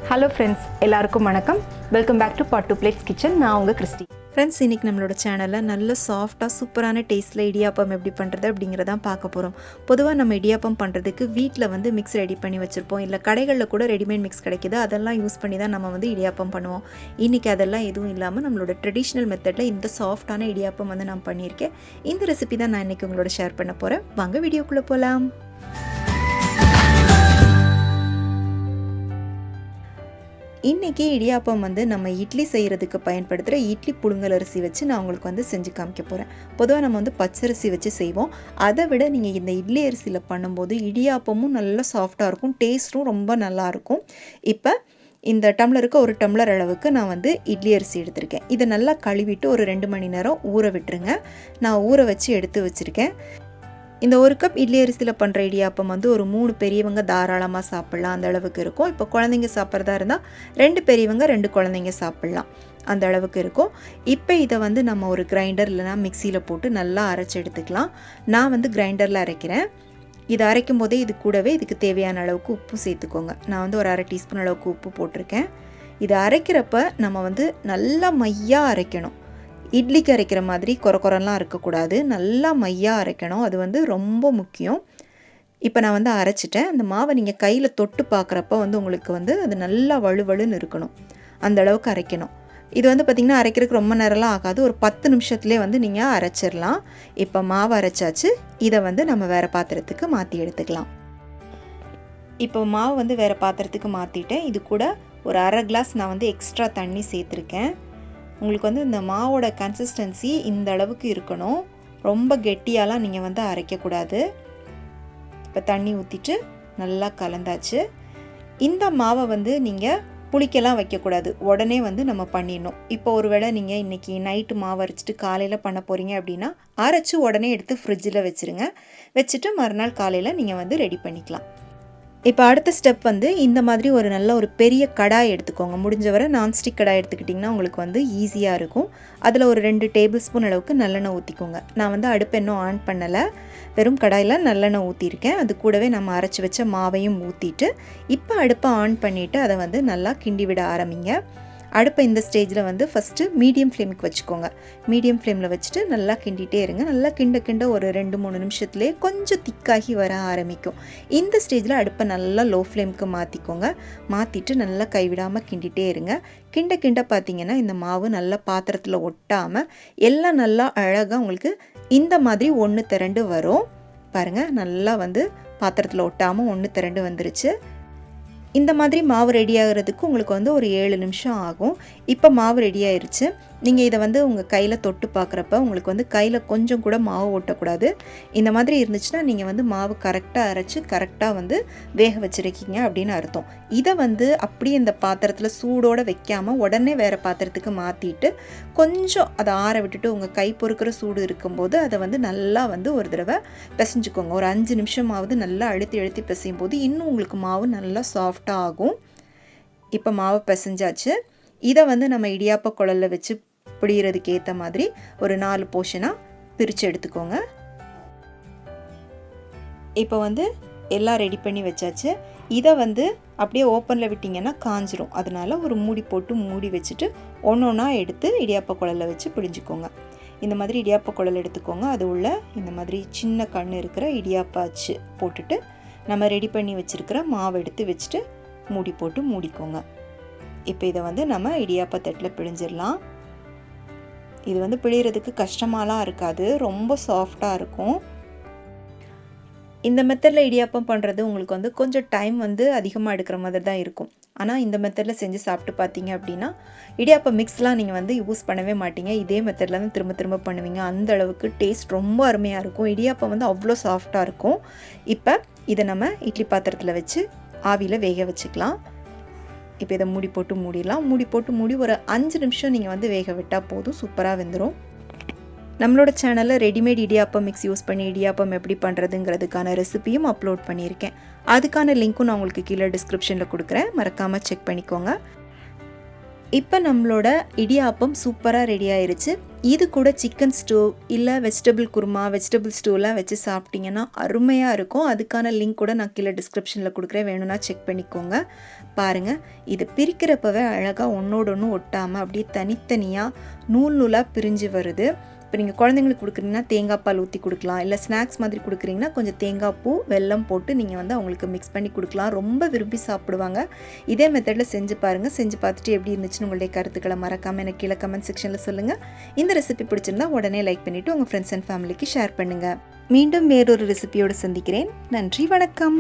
Hello friends, எல்லாருக்கும் வணக்கம். Welcome back to pot 2 plates kitchen. நான் உங்கள் கிறிஸ்டி. ஃப்ரெண்ட்ஸ், இன்றைக்கி நம்மளோட சேனலில் நல்ல சாஃப்டாக சூப்பரான டேஸ்ட்டில் இடியாப்பம் எப்படி பண்ணுறது அப்படிங்கிறதான் பார்க்க போகிறோம். பொதுவாக நம்ம இடியாப்பம் பண்ணுறதுக்கு வீட்டில் மிக்ஸ் ரெடி பண்ணி வச்சுருப்போம், இல்லை கடைகளில் கூட ரெடிமேட் மிக்ஸ் கிடைக்கிது. அதெல்லாம் யூஸ் பண்ணி தான் நம்ம இடியாப்பம் பண்ணுவோம். இன்றைக்கி அதெல்லாம் எதுவும் இல்லாமல் நம்மளோட ட்ரெடிஷ்னல் மெத்தடில் இந்த சாஃப்டான இடியாப்பம் நான் பண்ணியிருக்கேன். இந்த ரெசிபி தான் நான் இன்றைக்கி உங்களோட ஷேர் பண்ண போகிறேன். வாங்க வீடியோக்குள்ளே போகலாம். இன்றைக்கி இடியாப்பம் நம்ம இட்லி செய்கிறதுக்கு பயன்படுத்துகிற இட்லி புழுங்கல் அரிசி வச்சு நான் உங்களுக்கு செஞ்சு காமிக்க போகிறேன். பொதுவாக நம்ம பச்சரிசி வச்சு செய்வோம். அதை விட நீங்கள் இந்த இட்லி அரிசியில் பண்ணும்போது இடியாப்பமும் நல்லா சாஃப்டாக இருக்கும், டேஸ்ட்டும் ரொம்ப நல்லாயிருக்கும். இப்போ இந்த டம்ளருக்கு ஒரு டம்ளர் அளவுக்கு நான் இட்லி அரிசி எடுத்திருக்கேன். இதை நல்லா கழுவிட்டு ஒரு 2 மணி நேரம் ஊற விட்டுருங்க. நான் ஊற வச்சு எடுத்து வச்சுருக்கேன். இந்த ஒரு கப் இட்லி அரிசியில் பண்ணுற இடியாப்பம் ஒரு 3 பெரியவங்க தாராளமாக சாப்பிட்லாம், அந்த அளவுக்கு இருக்கும். இப்போ குழந்தைங்க சாப்பிட்றதா இருந்தால் 2 பெரியவங்க 2 குழந்தைங்க சாப்பிட்லாம், அந்த அளவுக்கு இருக்கும். இப்போ இதை நம்ம ஒரு கிரைண்டர் இல்லைனா மிக்சியில் போட்டு நல்லா அரைச்சி எடுத்துக்கலாம். நான் கிரைண்டரில் அரைக்கிறேன். இதை அரைக்கும் போதே இது கூடவே இதுக்கு தேவையான அளவுக்கு உப்பு சேர்த்துக்கோங்க. நான் ஒரு 1/2 டீஸ்பூன் அளவுக்கு உப்பு போட்டிருக்கேன். இதை அரைக்கிறப்ப நம்ம நல்லா மையாக அரைக்கணும். இட்லிக்கு அரைக்கிற மாதிரி கொரலாம் இருக்கக்கூடாது, நல்லா மையாக அரைக்கணும். அது ரொம்ப முக்கியம். இப்போ நான் அரைச்சிட்டேன். அந்த மாவை நீங்கள் கையில் தொட்டு பார்க்குறப்ப உங்களுக்கு அது நல்லா வலுவலுன்னு இருக்கணும், அந்த அளவுக்கு அரைக்கணும். இது பார்த்திங்கன்னா அரைக்கிறதுக்கு ரொம்ப நேரம்லாம் ஆகாது, ஒரு 10 நிமிஷத்துலேயே நீங்கள் அரைச்சிடலாம். இப்போ மாவு அரைச்சாச்சு. இதை நம்ம வேறு பாத்திரத்துக்கு மாற்றி எடுத்துக்கலாம். இப்போ மாவு வேறு பாத்திரத்துக்கு மாற்றிட்டேன். இது கூட ஒரு 1/2 கிளாஸ் நான் எக்ஸ்ட்ரா தண்ணி சேர்த்துருக்கேன். உங்களுக்கு இந்த மாவோட கன்சிஸ்டன்சி இந்த அளவுக்கு இருக்கணும், ரொம்ப கெட்டியாலாம் நீங்கள் அரைக்கக்கூடாது. இப்போ தண்ணி ஊற்றிட்டு நல்லா கலந்தாச்சு. இந்த மாவை நீங்கள் புளிக்கலாம் வைக்கக்கூடாது, உடனே நம்ம பண்ணிடணும். இப்போ ஒரு வேளை நீங்கள் இன்றைக்கி நைட்டு மாவு அரைச்சிட்டு காலையில் பண்ண போகிறீங்க அப்படின்னா அரைச்சி உடனே எடுத்து ஃப்ரிட்ஜில் வச்சுருங்க. வச்சுட்டு மறுநாள் காலையில் நீங்கள் ரெடி பண்ணிக்கலாம். இப்போ அடுத்த ஸ்டெப் இந்த மாதிரி ஒரு நல்ல ஒரு பெரிய கடாய் எடுத்துக்கோங்க. முடிஞ்சவரை நான்ஸ்டிக் கடாய் எடுத்துக்கிட்டிங்கன்னா உங்களுக்கு ஈஸியாக இருக்கும். அதில் ஒரு 2 டேபிள் ஸ்பூன் அளவுக்கு நல்லெண்ணெய் ஊற்றிக்கோங்க. நான் அடுப்பு இன்னும் ஆன் பண்ணலை, வெறும் கடாயில் நல்லெண்ணெய் ஊற்றிருக்கேன். அது கூடவே நம்ம அரைச்சி வச்ச மாவையும் ஊற்றிட்டு இப்போ அடுப்பை ஆன் பண்ணிவிட்டு அதை நல்லா கிண்டி விட ஆரம்பிங்க. அடுப்பை இந்த ஸ்டேஜில் ஃபஸ்ட்டு மீடியம் ஃப்ளேமுக்கு வச்சுக்கோங்க. மீடியம் ஃப்ளேமில் வச்சுட்டு நல்லா கிண்டிகிட்டே இருங்க. நல்லா கிண்ட ஒரு 2-3 நிமிஷத்துலேயே கொஞ்சம் திக்காகி வர ஆரம்பிக்கும். இந்த ஸ்டேஜில் அடுப்பை நல்லா லோ ஃப்ளேமுக்கு மாற்றிக்கோங்க. மாற்றிட்டு நல்லா கைவிடாமல் கிண்டிகிட்டே இருங்க. கிண்ட பார்த்திங்கன்னா இந்த மாவு நல்லா பாத்திரத்தில் ஒட்டாமல் எல்லாம் நல்லா அழகாக உங்களுக்கு இந்த மாதிரி ஒன்று திரண்டு வரும். பாருங்கள், நல்லா பாத்திரத்தில் ஒட்டாமல் ஒன்று திரண்டு வந்துருச்சு. இந்த மாதிரி மாவு ரெடி ஆகிறதுக்கு உங்களுக்கு ஒரு 7 நிமிஷம் ஆகும். இப்போ மாவு ரெடி ஆயிடுச்சு. நீங்கள் இதை உங்கள் கையில் தொட்டு பார்க்குறப்ப உங்களுக்கு கையில் கொஞ்சம் கூட மாவு ஓட்டக்கூடாது. இந்த மாதிரி இருந்துச்சுன்னா நீங்கள் மாவு கரெக்டாக அரைச்சி கரெக்டாக வேக வச்சுருக்கீங்க அப்படின்னு அர்த்தம். இதை அப்படியே இந்த பாத்திரத்தில் சூடோடு வைக்காமல் உடனே வேறு பாத்திரத்துக்கு மாற்றிட்டு கொஞ்சம் அதை ஆற விட்டுட்டு உங்கள் கை பொறுக்கிற சூடு இருக்கும்போது அதை நல்லா ஒரு தடவை பிசைஞ்சுக்கோங்க. ஒரு 5 நிமிஷமாவது நல்லா அழுத்தி பிசையும் போது இன்னும் உங்களுக்கு மாவு நல்லா சாஃப்டாக ஆகும். இப்போ மாவு பிசைஞ்சாச்சு. இதை நம்ம இடியாப்ப குழலில் வச்சு பிடிக்கிறதுக்கு ஏற்ற மாதிரி ஒரு 4 போர்ஷனாக பிரித்து எடுத்துக்கோங்க. இப்போ எல்லாம் ரெடி பண்ணி வச்சாச்சு. இதை அப்படியே ஓப்பனில் விட்டிங்கன்னா காஞ்சிரும். அதனால் ஒரு மூடி போட்டு மூடி வச்சுட்டு ஒன்றா எடுத்து இடியாப்ப குழலில் வச்சு பிடிஞ்சிக்கோங்க. இந்த மாதிரி இடியாப்ப குழல் எடுத்துக்கோங்க. அது உள்ள இந்த மாதிரி சின்ன கண் இருக்கிற இடியாப்ப அச்சு போட்டுட்டு நம்ம ரெடி பண்ணி வச்சுருக்கிற மாவு எடுத்து வச்சுட்டு மூடி போட்டு மூடிக்கோங்க. இப்போ இதை நம்ம இடியாப்ப தட்டில் பிழிஞ்சிடலாம். இது பிழிகிறதுக்கு கஷ்டமாலாம் இருக்காது, ரொம்ப சாஃப்டாக இருக்கும். இந்த மெத்தடில் இடியாப்பம் பண்ணுறது உங்களுக்கு கொஞ்சம் டைம் அதிகமாக எடுக்கிற மாதிரி தான் இருக்கும். ஆனால் இந்த மெத்தடில் செஞ்சு சாப்பிட்டு பார்த்தீங்க அப்படின்னா இடியாப்பம் மிக்ஸ்லாம் நீங்கள் யூஸ் பண்ணவே மாட்டீங்க. இதே மெத்தடில் தான் திரும்ப பண்ணுவீங்க. அந்த அளவுக்கு டேஸ்ட் ரொம்ப அருமையாக இருக்கும். இடியாப்பம் அவ்வளோ சாஃப்டாக இருக்கும். இப்போ இதை நம்ம இட்லி பாத்திரத்தில் வச்சு ஆவியில் வேக வச்சுக்கலாம். இப்போ இதை மூடி போட்டு மூடிடலாம். மூடி ஒரு 5 நிமிஷம் நீங்கள் வேக விட்டால் போதும், சூப்பராக வெந்துடும். நம்மளோட சேனலில் ரெடிமேட் இடியாப்பம் மிக்ஸ் யூஸ் பண்ணி இடியாப்பம் எப்படி பண்ணுறதுங்கிறதுக்கான ரெசிபியும் அப்லோட் பண்ணியிருக்கேன். அதுக்கான லிங்க்கும் நான் உங்களுக்கு கீழே டிஸ்கிரிப்ஷனில் கொடுக்குறேன், மறக்காமல் செக் பண்ணிக்கோங்க. இப்போ நம்மளோட இடியாப்பம் சூப்பராக ரெடி ஆயிருச்சு. இது கூட சிக்கன் ஸ்டூ இல்லை வெஜிடபிள் குருமா, வெஜிடபிள் ஸ்டூலாம் வச்சு சாப்பிட்டிங்கன்னா அருமையாக இருக்கும். அதுக்கான லிங்க் கூட நான் கீழே டிஸ்கிரிப்ஷனில் கொடுக்குறேன், வேணும்னா செக் பண்ணிக்கோங்க. பாருங்கள், இது பிரிக்கிறப்பவே அழகாக ஒன்றோடு ஒன்று ஒட்டாமல் அப்படியே தனித்தனியாக நூல் நூலாக பிரிஞ்சு வருது. இப்போ நீங்கள் குழந்தைங்களுக்கு கொடுக்குறீங்கன்னா தேங்காய் பால் ஊற்றி கொடுக்கலாம், இல்லை ஸ்நாக்ஸ் மாதிரி கொடுக்குறீங்கன்னா கொஞ்சம் தேங்காய் பூ வெல்லம் போட்டு நீங்கள் வந்து அவங்களுக்கு மிக்ஸ் பண்ணி கொடுக்கலாம். ரொம்ப விரும்பி சாப்பிடுவாங்க. இதே மெத்தடில் செஞ்சு பாருங்கள். செஞ்சு பார்த்துட்டு எப்படி இருந்துச்சுன்னு உங்களுடைய கருத்துக்களை மறக்காமல் எனக்கு கீழே கமெண்ட் செக்ஷனில் சொல்லுங்கள். இந்த ரெசிபி பிடிச்சிருந்தா உடனே லைக் பண்ணிவிட்டு உங்கள் ஃப்ரெண்ட்ஸ் அண்ட் ஃபேமிலிக்கு ஷேர் பண்ணுங்கள். மீண்டும் வேறொரு ரெசிபியோடு சந்திக்கிறேன். நன்றி, வணக்கம்.